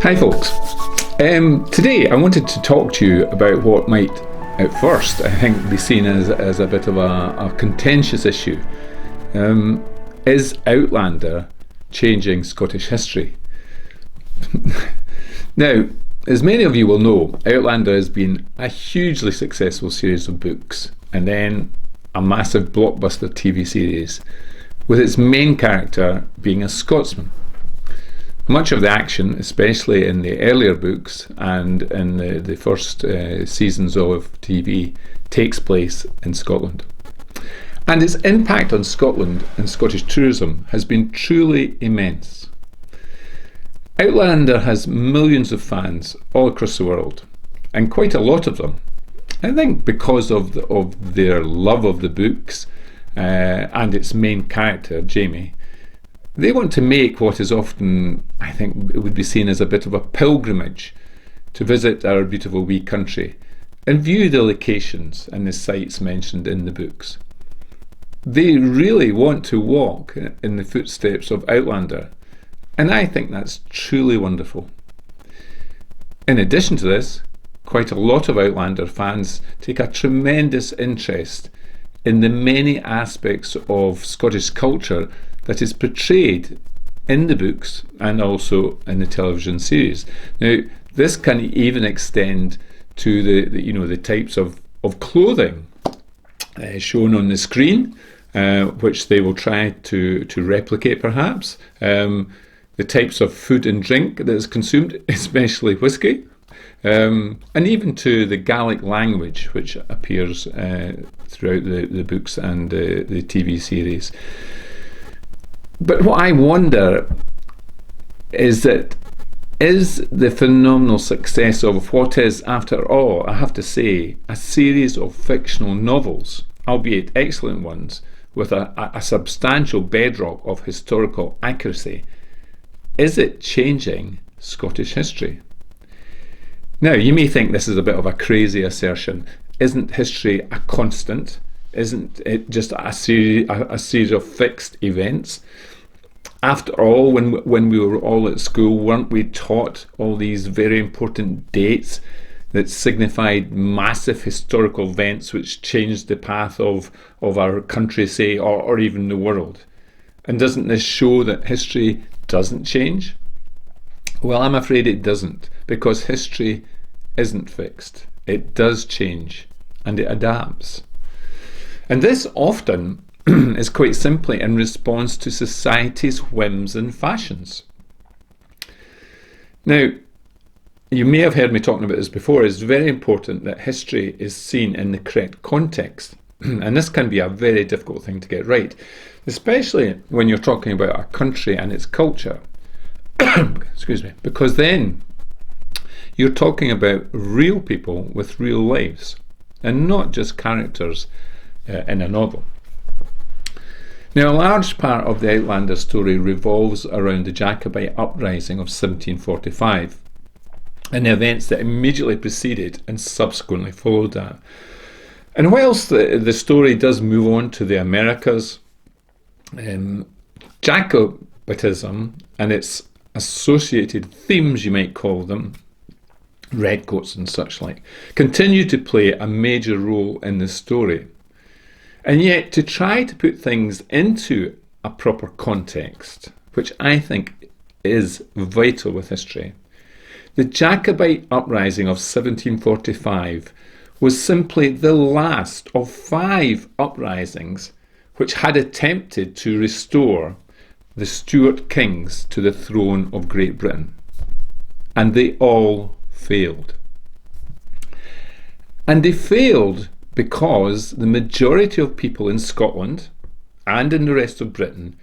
Hi folks. Today I wanted to talk to you about what might at first I think be seen as a bit of a contentious issue. Is Outlander changing Scottish history? Now, as many of you will know, Outlander has been a hugely successful series of books and then a massive blockbuster TV series with its main character being a Scotsman. Much of the action, especially in the earlier books and in the first seasons of TV, takes place in Scotland. And its impact on Scotland and Scottish tourism has been truly immense. Outlander has millions of fans all across the world, and quite a lot of them, I think, because of their love of the books and its main character, Jamie. They want to make what is often, I think, would be seen as a bit of a pilgrimage to visit our beautiful wee country and view the locations and the sites mentioned in the books. They really want to walk in the footsteps of Outlander, and I think that's truly wonderful. In addition to this, quite a lot of Outlander fans take a tremendous interest in the many aspects of Scottish culture that is portrayed in the books and also in the television series. Now, this can even extend to the types of clothing shown on the screen, which they will try to replicate, perhaps. The types of food and drink that is consumed, especially whisky, and even to the Gaelic language, which appears throughout the books and the TV series. But what I wonder is the phenomenal success of what is, after all, I have to say, a series of fictional novels, albeit excellent ones, with a substantial bedrock of historical accuracy, is it changing Scottish history? Now, you may think this is a bit of a crazy assertion. Isn't history a constant? Isn't it just a series of fixed events? After all, when we were all at school, weren't we taught all these very important dates that signified massive historical events which changed the path of our country, say, or even the world? And doesn't this show that history doesn't change? Well, I'm afraid it doesn't, because history isn't fixed. It does change, and it adapts. And this often is quite simply in response to society's whims and fashions. Now, you may have heard me talking about this before. It's very important that history is seen in the correct context. And this can be a very difficult thing to get right, especially when you're talking about a country and its culture. Excuse me. Because then you're talking about real people with real lives and not just characters in a novel. Now, a large part of the Outlander story revolves around the Jacobite Uprising of 1745 and the events that immediately preceded and subsequently followed that. And whilst the story does move on to the Americas, Jacobitism and its associated themes, you might call them, redcoats and such like, continue to play a major role in the story. And yet, to try to put things into a proper context, which I think is vital with history, the Jacobite Uprising of 1745 was simply the last of 5 uprisings which had attempted to restore the Stuart kings to the throne of Great Britain. And they all failed. And they failed because the majority of people in Scotland and in the rest of Britain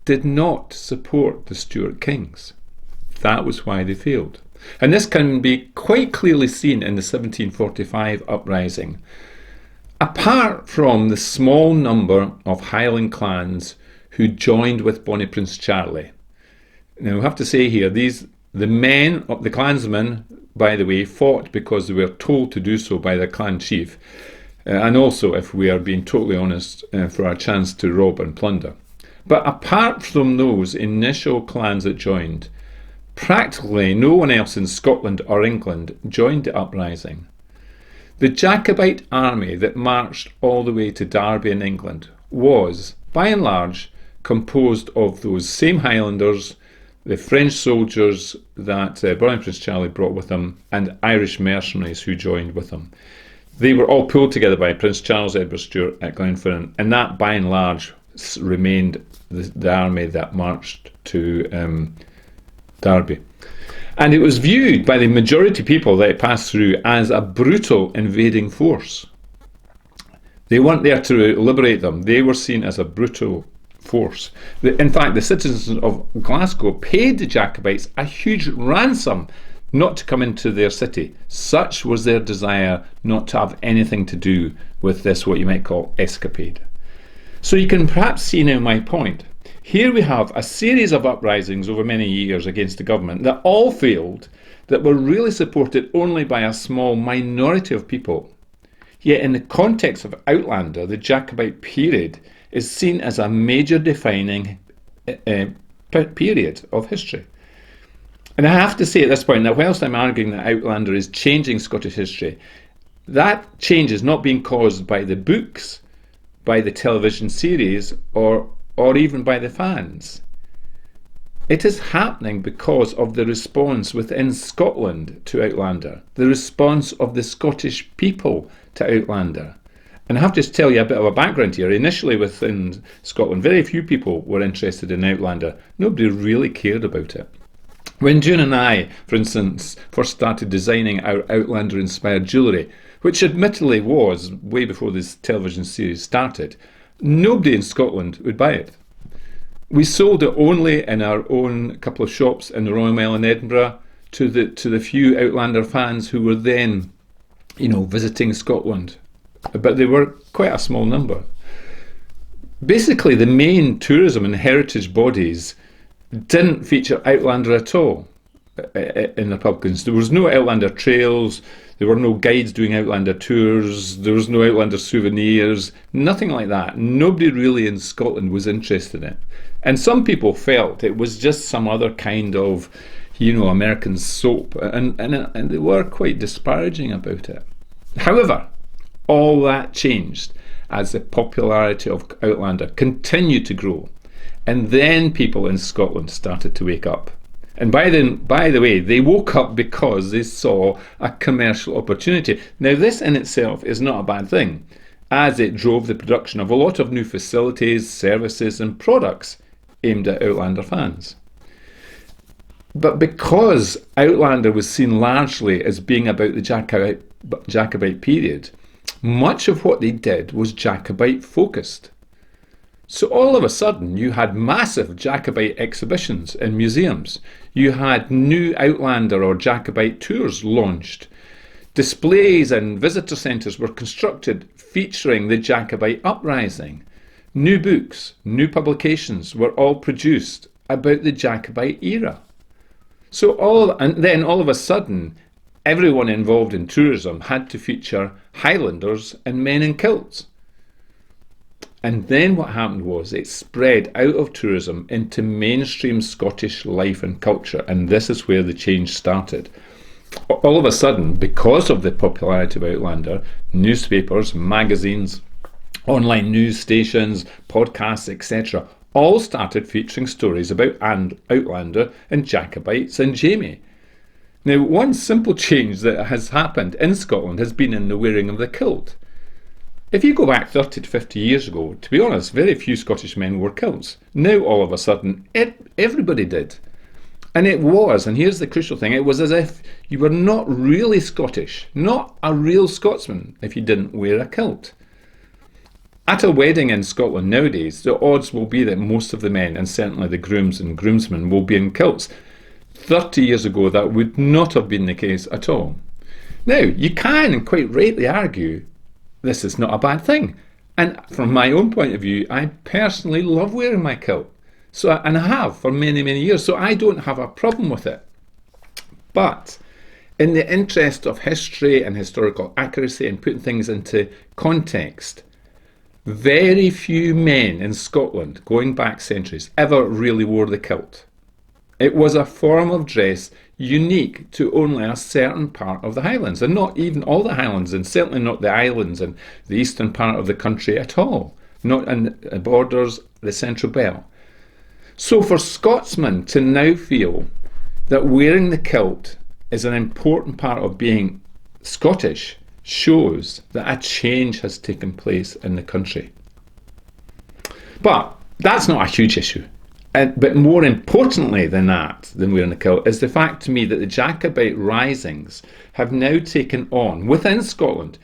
did not support the Stuart kings. That was why they failed. And this can be quite clearly seen in the 1745 uprising. Apart from the small number of Highland clans who joined with Bonnie Prince Charlie. Now, I have to say here, the clansmen, by the way, fought because they were told to do so by their clan chief. And also, if we are being totally honest, for a chance to rob and plunder. But apart from those initial clans that joined, Practically no one else in Scotland or England joined the uprising. The Jacobite army that marched all the way to Derby in England was, by and large, composed of those same Highlanders, the French soldiers that Brian Prince Charlie brought with him, and Irish mercenaries who joined with him. They were all pulled together by Prince Charles Edward Stuart at Glenfinnan, and that, by and large, remained the army that marched to Derby. And it was viewed by the majority of people that it passed through as a brutal invading force. They weren't there to liberate them. They were seen as a brutal force. In fact, the citizens of Glasgow paid the Jacobites a huge ransom not to come into their city. Such was their desire not to have anything to do with this, what you might call, escapade. So you can perhaps see now my point. Here we have a series of uprisings over many years against the government that all failed, that were really supported only by a small minority of people. Yet in the context of Outlander, the Jacobite period is seen as a major defining period of history. And I have to say at this point that whilst I'm arguing that Outlander is changing Scottish history, that change is not being caused by the books, by the television series, or even by the fans. It is happening because of the response within Scotland to Outlander, the response of the Scottish people to Outlander. And I have to tell you a bit of a background here. Initially within Scotland, very few people were interested in Outlander. Nobody really cared about it. When June and I, for instance, first started designing our Outlander-inspired jewellery, which admittedly was way before this television series started, nobody in Scotland would buy it. We sold it only in our own couple of shops in the Royal Mail in Edinburgh to the few Outlander fans who were then, visiting Scotland. But they were quite a small number. Basically, the main tourism and heritage bodies didn't feature Outlander at all in the publicans. There was no Outlander trails, there were no guides doing Outlander tours, there was no Outlander souvenirs, nothing like that. Nobody really in Scotland was interested in it. And some people felt it was just some other kind of, American soap, and they were quite disparaging about it. However, all that changed as the popularity of Outlander continued to grow. And then people in Scotland started to wake up. And by the way, they woke up because they saw a commercial opportunity. Now, this in itself is not a bad thing, as it drove the production of a lot of new facilities, services and products aimed at Outlander fans. But because Outlander was seen largely as being about the Jacobite period, much of what they did was Jacobite focused. So all of a sudden you had massive Jacobite exhibitions in museums. You had new Outlander or Jacobite tours launched. Displays and visitor centres were constructed featuring the Jacobite Uprising. New books, new publications were all produced about the Jacobite era. Then all of a sudden, everyone involved in tourism had to feature Highlanders and men in kilts. And then what happened was it spread out of tourism into mainstream Scottish life and culture, and this is where the change started. All of a sudden, because of the popularity of Outlander, newspapers, magazines, online news stations, podcasts, etc., all started featuring stories about Outlander and Jacobites and Jamie. Now, one simple change that has happened in Scotland has been in the wearing of the kilt. If you go back 30 to 50 years ago, to be honest, very few Scottish men wore kilts. Now, all of a sudden, everybody did. And it was, and here's the crucial thing, it was as if you were not really Scottish, not a real Scotsman, if you didn't wear a kilt. At a wedding in Scotland nowadays, the odds will be that most of the men, and certainly the grooms and groomsmen, will be in kilts. 30 years ago, that would not have been the case at all. Now, you can, and quite rightly, argue this is not a bad thing. And from my own point of view, I personally love wearing my kilt. And I have for many, many years, so I don't have a problem with it. But in the interest of history and historical accuracy and putting things into context, very few men in Scotland, going back centuries, ever really wore the kilt. It was a form of dress unique to only a certain part of the Highlands, and not even all the Highlands, and certainly not the islands and the eastern part of the country at all, not in the borders, the Central Belt. So for Scotsmen to now feel that wearing the kilt is an important part of being Scottish shows that a change has taken place in the country. But that's not a huge issue. But more importantly than that, than wearing the kilt, is the fact to me that the Jacobite Risings have now taken on, within Scotland,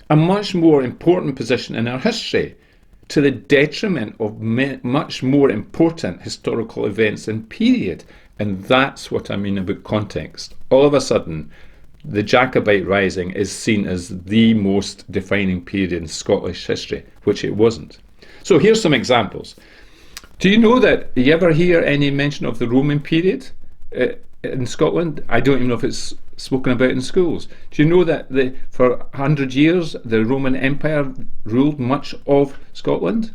a much more important position in our history, to the detriment of much more important historical events and period. And that's what I mean about context. All of a sudden, the Jacobite Rising is seen as the most defining period in Scottish history, which it wasn't. So here's some examples. Do you know that, you ever hear any mention of the Roman period in Scotland? I don't even know if it's spoken about in schools. Do you know that for 100 years the Roman Empire ruled much of Scotland?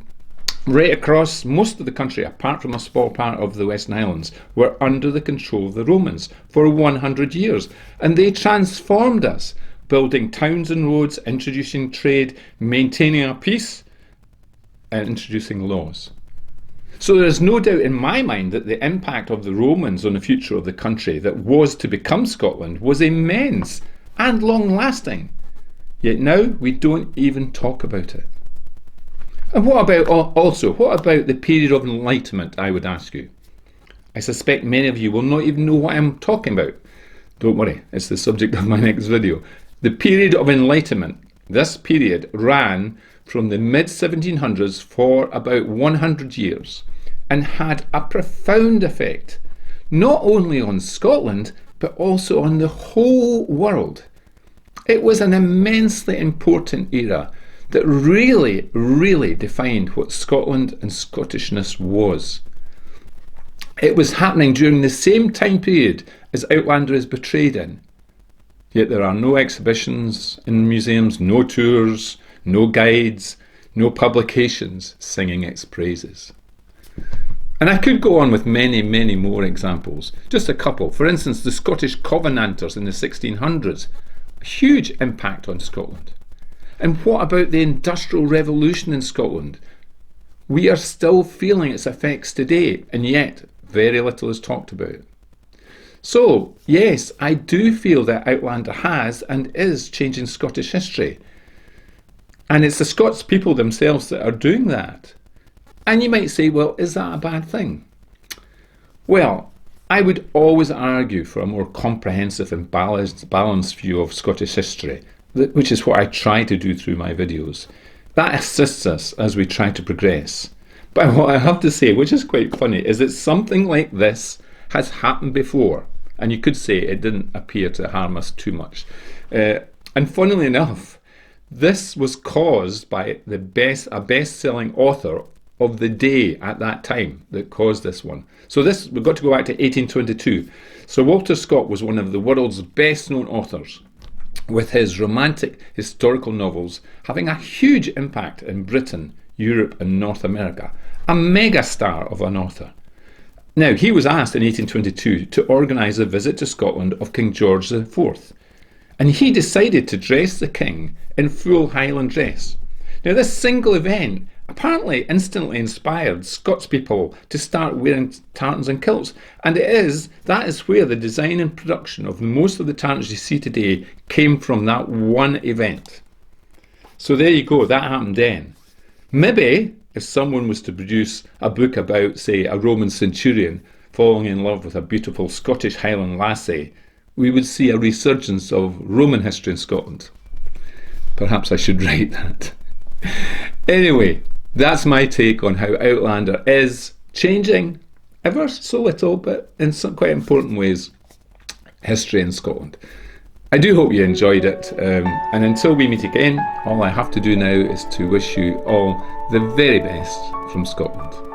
Right across most of the country, apart from a small part of the Western Highlands, were under the control of the Romans for 100 years. And they transformed us, building towns and roads, introducing trade, maintaining our peace, and introducing laws. So there is no doubt in my mind that the impact of the Romans on the future of the country that was to become Scotland was immense and long-lasting. Yet now we don't even talk about it. And what about the period of enlightenment, I would ask you? I suspect many of you will not even know what I'm talking about. Don't worry, it's the subject of my next video. The period of enlightenment, this period ran from the mid-1700s for about 100 years and had a profound effect, not only on Scotland, but also on the whole world. It was an immensely important era that really, really defined what Scotland and Scottishness was. It was happening during the same time period as Outlander is portrayed in. Yet there are no exhibitions in museums, no tours, no guides, no publications singing its praises. And I could go on with many, many more examples. Just a couple. For instance, the Scottish Covenanters in the 1600s. A huge impact on Scotland. And what about the Industrial Revolution in Scotland? We are still feeling its effects today, and yet very little is talked about. So, yes, I do feel that Outlander has and is changing Scottish history. And it's the Scots people themselves that are doing that. And you might say, well, is that a bad thing? Well, I would always argue for a more comprehensive and balanced view of Scottish history, which is what I try to do through my videos. That assists us as we try to progress. But what I have to say, which is quite funny, is that something like this has happened before, and you could say it didn't appear to harm us too much. And funnily enough, this was caused by a best-selling author of the day at that time that caused this one. So we've got to go back to 1822. So Walter Scott was one of the world's best-known authors, with his romantic historical novels having a huge impact in Britain, Europe and North America. A megastar of an author. Now, he was asked in 1822 to organise a visit to Scotland of King George IV, and he decided to dress the king in full Highland dress. Now, this single event apparently instantly inspired Scots people to start wearing tartans and kilts, and that is where the design and production of most of the tartans you see today came from, that one event. So there you go, that happened then. Maybe if someone was to produce a book about, say, a Roman centurion falling in love with a beautiful Scottish Highland lassie, we would see a resurgence of Roman history in Scotland. Perhaps I should write that. Anyway, that's my take on how Outlander is changing, ever so little, but in some quite important ways, history in Scotland. I do hope you enjoyed it, and until we meet again, all I have to do now is to wish you all the very best from Scotland.